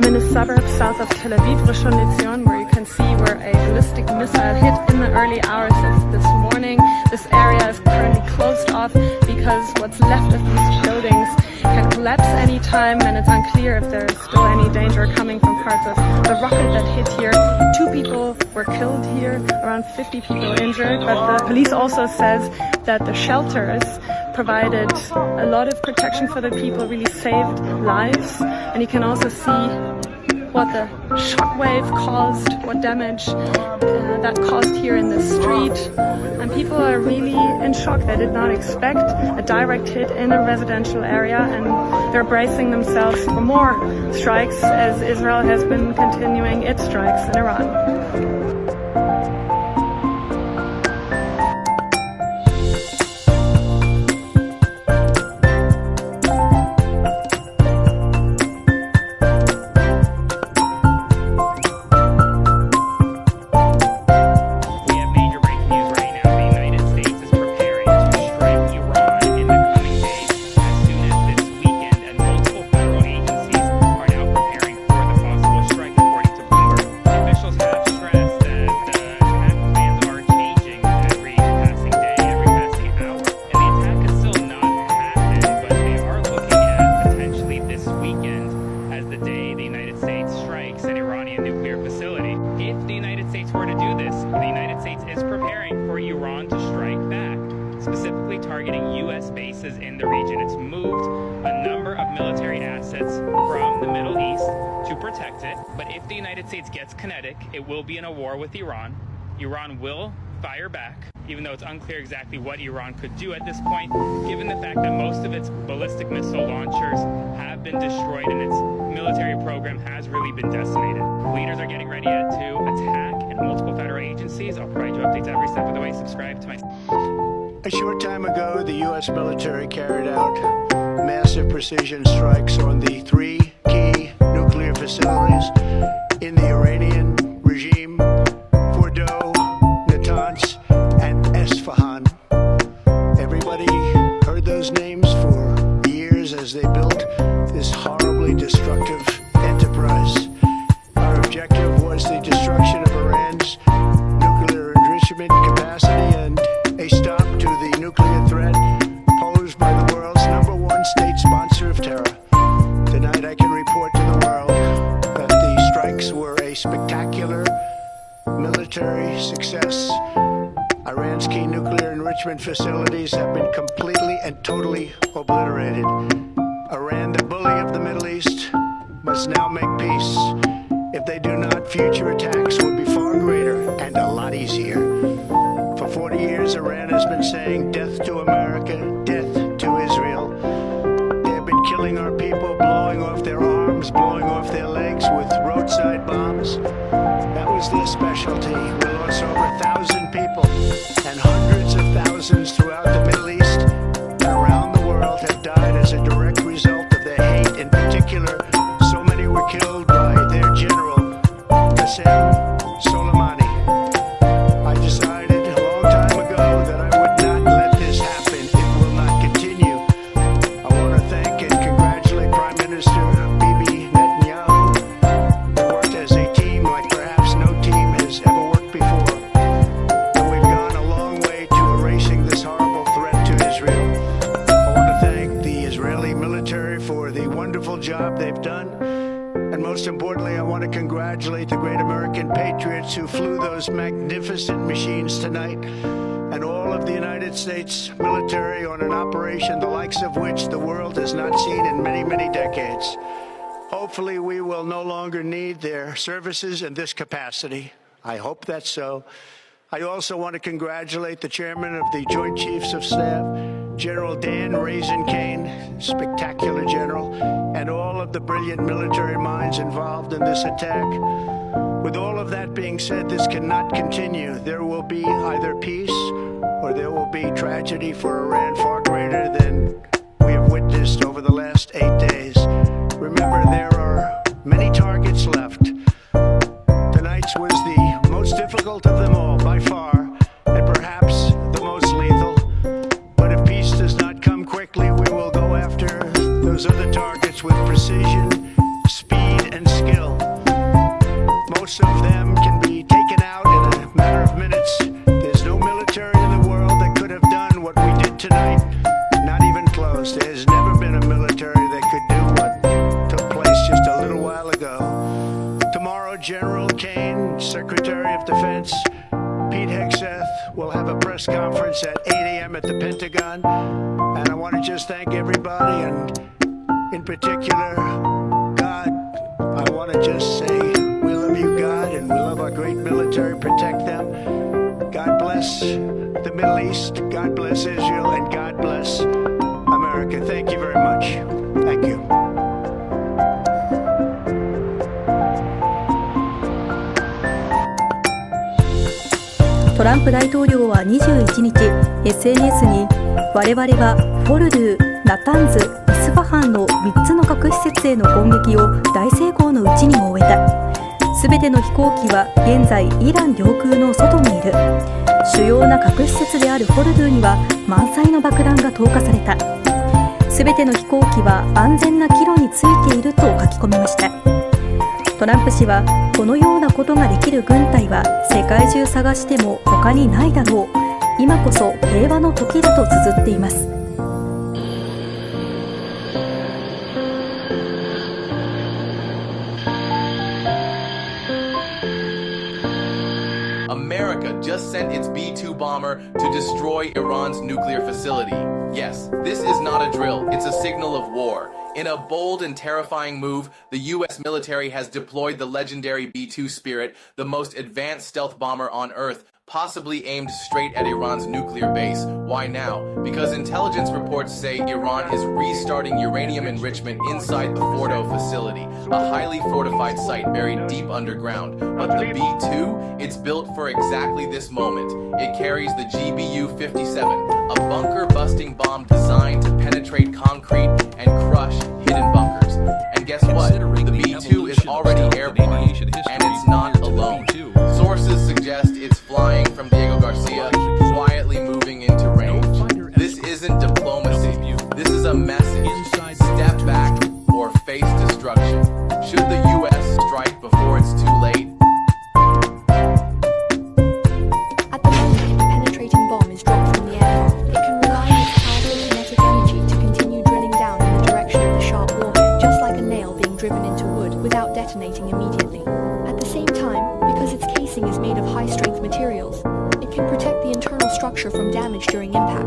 in a suburb south of Tel Aviv, Rishon LeZion, where you can see where a ballistic missile hit in the early hours of this morning. This area is currently closed off because what's left of these buildings can collapse any time, and it's unclear if there is still any danger coming from parts of the rocket that hit here. 2 people were killed here, around 50 people injured, but the police also says that the shelters provided a lot of protection for the people, really saved lives, and you can also see what the shockwave caused, what damage that caused here in the street. And people are really in shock. They did not expect a direct hit in a residential area, and they're bracing themselves for more strikes as Israel has been continuing its strikes in Iran. Targeting U.S. bases in the region. It's moved a number of military assets from the Middle East to protect it. But if the United States gets kinetic, it will be in a war with Iran. Iran will fire back, even though it's unclear exactly what Iran could do at this point, given the fact that most of its ballistic missile launchers have been destroyed and its military program has really been decimated. Leaders are getting ready to attack in multiple federal agencies. I'll provide you updates every step of the way. Subscribe to my... A short time ago, the U.S. military carried out massive precision strikes on the 3 key nuclear facilities in the Iranian regime: Fordo, Natanz, and Esfahan. Everybody heard those names for years as they built this horribly destructive enterprise. Our objective was the destruction of Iran's nuclear enrichment capacity and a stop to the nuclear threat posed by the world's #1 state sponsor of terror. Tonight I can report to the world that the strikes were a spectacular military success. Iran's key nuclear enrichment facilities have been completely and totally obliterated. Iran, the bully of the Middle East, must now make peace. If they do not, future attacks will be far greater and a lot easier. For 40 years, Iran has been saying death to America, death to Israel. They have been killing our people, blowing off their arms, blowing off their legs with roadside bombs. That was their specialty. We lost over 1,000 people, and hundreds of thousands throughout the Middle East and around the world have died as a direct result of their hate. In particular, so many were killed by their general, Qasem Soleimani. I decided that I would not let this happen. It will not continue. I want to thank and congratulate Prime Minister Bibi Netanyahu, who worked as a team like perhaps no team has ever worked before. And we've gone a long way to erasing this horrible threat to Israel. I want to thank the Israeli military for the wonderful job they've done. And most importantly, I want to congratulate the great American patriots who flew those magnificent machines tonight, and all of the United States military on an operation the likes of which the world has not seen in many, many decades. Hopefully, we will no longer need their services in this capacity. I hope that's so. I also want to congratulate the chairman of the Joint Chiefs of Staff, General Dan Raisin Kane, spectacular general, and all of the brilliant military minds involved in this attack. With all of that being said, this cannot continue. There will be either peace or there will be tragedy for Iran far greater than we have witnessed over the last 8 days. Remember, there are many targets left. Tonight's was the most difficult of them all, by far, and perhaps the most lethal. But if peace does not come quickly, we will go after those other targets with precision, speed, and skill. worlds. There has never been a military that could do what took place just a little while ago. Tomorrow, General Kane, Secretary of Defense, Pete Hegseth will have a press conference at 8 a.m. at the Pentagon. And I want to just thank everybody, and in particular, God. I want to just say we love you, God, and we love our great military. Protect them. God bless the Middle East. God bless Israel, and God bless America. Thank you very much. Thank you.トランプ大統領は21日 SNS に我々はフォルドゥ、ナタンズ、イスファハンの3つの核施設への攻撃を大成功のうちに終えた。すべての飛行機は現在イラン領空の外にいる。主要な核施設であるフォルドゥには満載の爆弾が投下された。すべての飛行機は安全な帰路についていると書き込みました。トランプ氏はこのようなことができる軍隊は世界中探しても他にないだろう。今こそ平和の時だと綴っています。America just sent its B-2 bomber to destroy Iran's nuclear facility. Yes, this is not a drill, it's a signal of war. In a bold and terrifying move, the U.S. military has deployed the legendary B-2 Spirit, the most advanced stealth bomber on Earth, possibly aimed straight at Iran's nuclear base. Why now? Because intelligence reports say Iran is restarting uranium enrichment inside the Fordo facility, a highly fortified site buried deep underground. But the B-2, it's built for exactly this moment. It carries the GBU-57, a bunker-busting bomb designed to penetrate concrete and crush hidden bunkers. And guess what? The B-2 is already airborne, and it's not alone. Sources suggest it's flying from Diego Garcia, quietly moving into range. This isn't diplomacy. This is a message. Step back or face destruction. Should the U.S. strike before it's too late? At the moment, a penetrating bomb is dropped from the aircraft. It can rely on its powerful kinetic energy to continue drilling down in the direction of the sharp warhead, just like a nail being driven into wood, without detonating immediately. At the same time, because its casing is made of high-strength materials, it can protect the internal structure from damage during impact.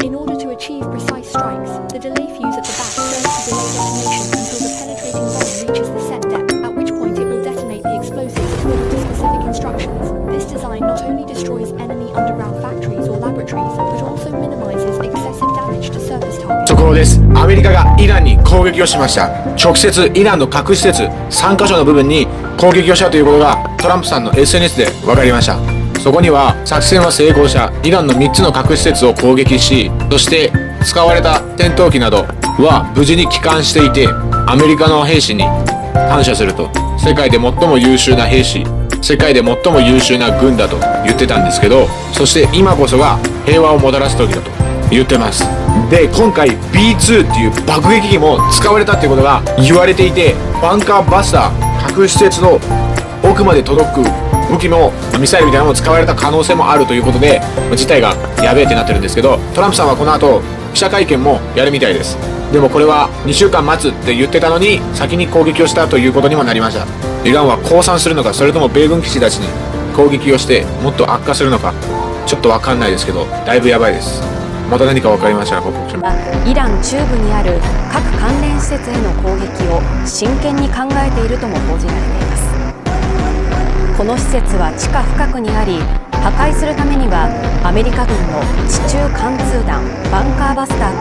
In order to achieve precise strikes, the delay fuse at the back serves to delay detonation until the penetrating bomb reaches the set depth, at which point it will detonate the explosives according to specific instructions. This design not only destroys enemy underground factories or laboratories, but also minimizes excessive damage to surface targets. 速報です。アメリカがイランに攻撃をしました。直接イランの核施設3カ所の部分に攻撃をしたということがトランプさんの SNS で分かりました。そこには作戦は成功した、イランの3つの核施設を攻撃し、そして使われた戦闘機などは無事に帰還していて、アメリカの兵士に感謝すると、世界で最も優秀な兵士、世界で最も優秀な軍だと言ってたんですけど、そして今こそが平和をもたらす時だと言ってます。で、今回 B2 っていう爆撃機も使われたっていうことが言われていて、バンカーバスター、核施設の奥まで届く武器のミサイルみたいなのも使われた可能性もあるということで、事態がやべえってなってるんですけど、トランプさんはこの後記者会見もやるみたいです。でもこれは2週間待つって言ってたのに先に攻撃をしたということにもなりました。イランは降参するのか、それとも米軍基地たちに攻撃をしてもっと悪化するのか、ちょっとわかんないですけど、だいぶやばいです。また何か分かりましたら報告します。イラン中部にある核関連施設への攻撃を真剣に考えているとも報じられています。この施設は地下深くにあり、破壊するためにはアメリカ軍の地中貫通弾バンカーバスター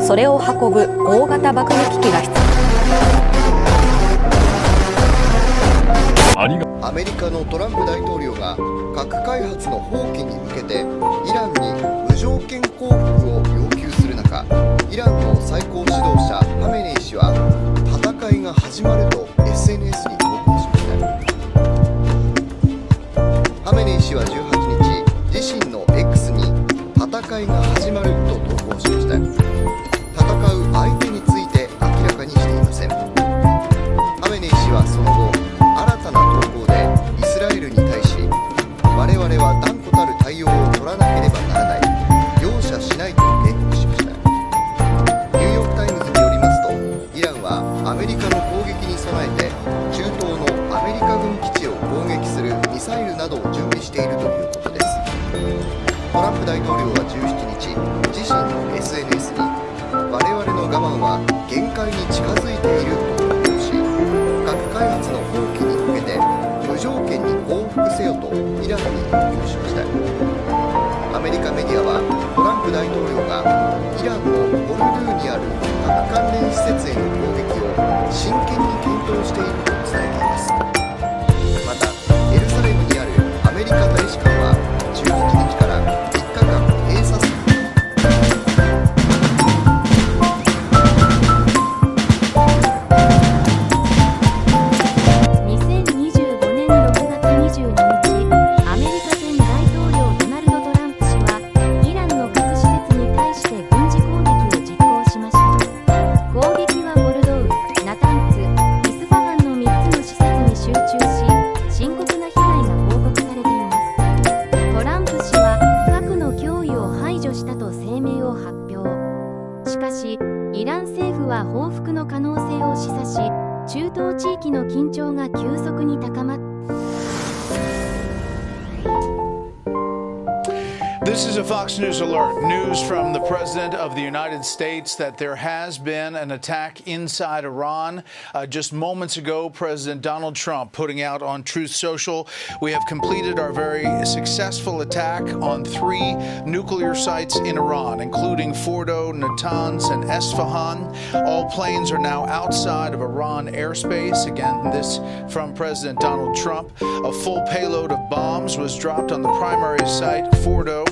とそれを運ぶ大型爆撃機が必要。アメリカのトランプ大統領が核開発の放棄に向けてイランに無条件降伏を要求する中、イランの最高指導者ハメネイ師は戦いが始まると SNS に投稿しました。ハメネイ師は18日、自身の X に戦いが始まると投稿しました。戦う相手について明らかにしていません。ハメネイ師はその後、新たな投稿でイスラエルに対し、我々は断固たる対応を取らなければならない、容赦しないと警告しました。ニューは限界に近づいていると投稿し、核開発の放棄に向けて無条件に降伏せよとイランに要求しました。アメリカメディアはトランプ大統領がイランのフォルドゥにある核関連施設への攻撃を真剣に検討していると伝えています。またエルサレムにあるアメリカ大使館は11日から3日間閉鎖する。イラン政府は報復の可能性を示唆し、中東地域の緊張が急速に高まって This is a Fox News alert. News from the President of the United States that there has been an attack inside Iran. Just moments ago, President Donald Trump putting out on Truth Social, we have completed our very successful attack on 3 nuclear sites in Iran, including Fordo, Natanz, and Esfahan. All planes are now outside of Iran airspace. Again, this from President Donald Trump. A full payload of bombs was dropped on the primary site, Fordo.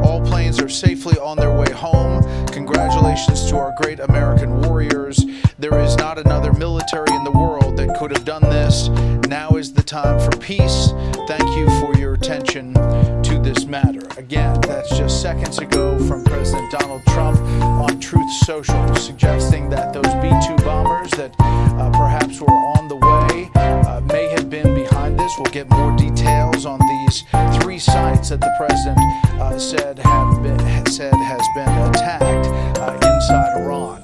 All planes are safely on their way home. Congratulations to our great American warriors. There is not another military in the world that could have done this. Now is the time for peace. Thank you for your attention to this matter. Again, that's just seconds ago from President Donald Trump on Truth Social, suggesting that those B-2 bombers that perhaps were on the way may have been behind this. We'll get more details on these 3 sites that the president said has been attacked inside Iran.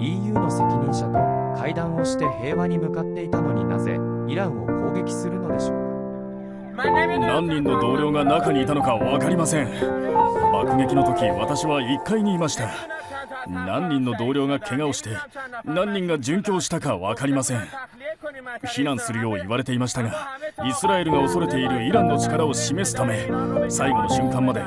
EU の責任者と会談をして平和に向かっていたのになぜイランを攻撃するのでしょうか。何人の同僚が中にいたのか分かりません。爆撃の時私は1階にいました。何人の同僚が怪我をして何人が殉教したか分かりません。避難するよう言われていましたが、イスラエルが恐れているイランの力を示すため最後の瞬間まで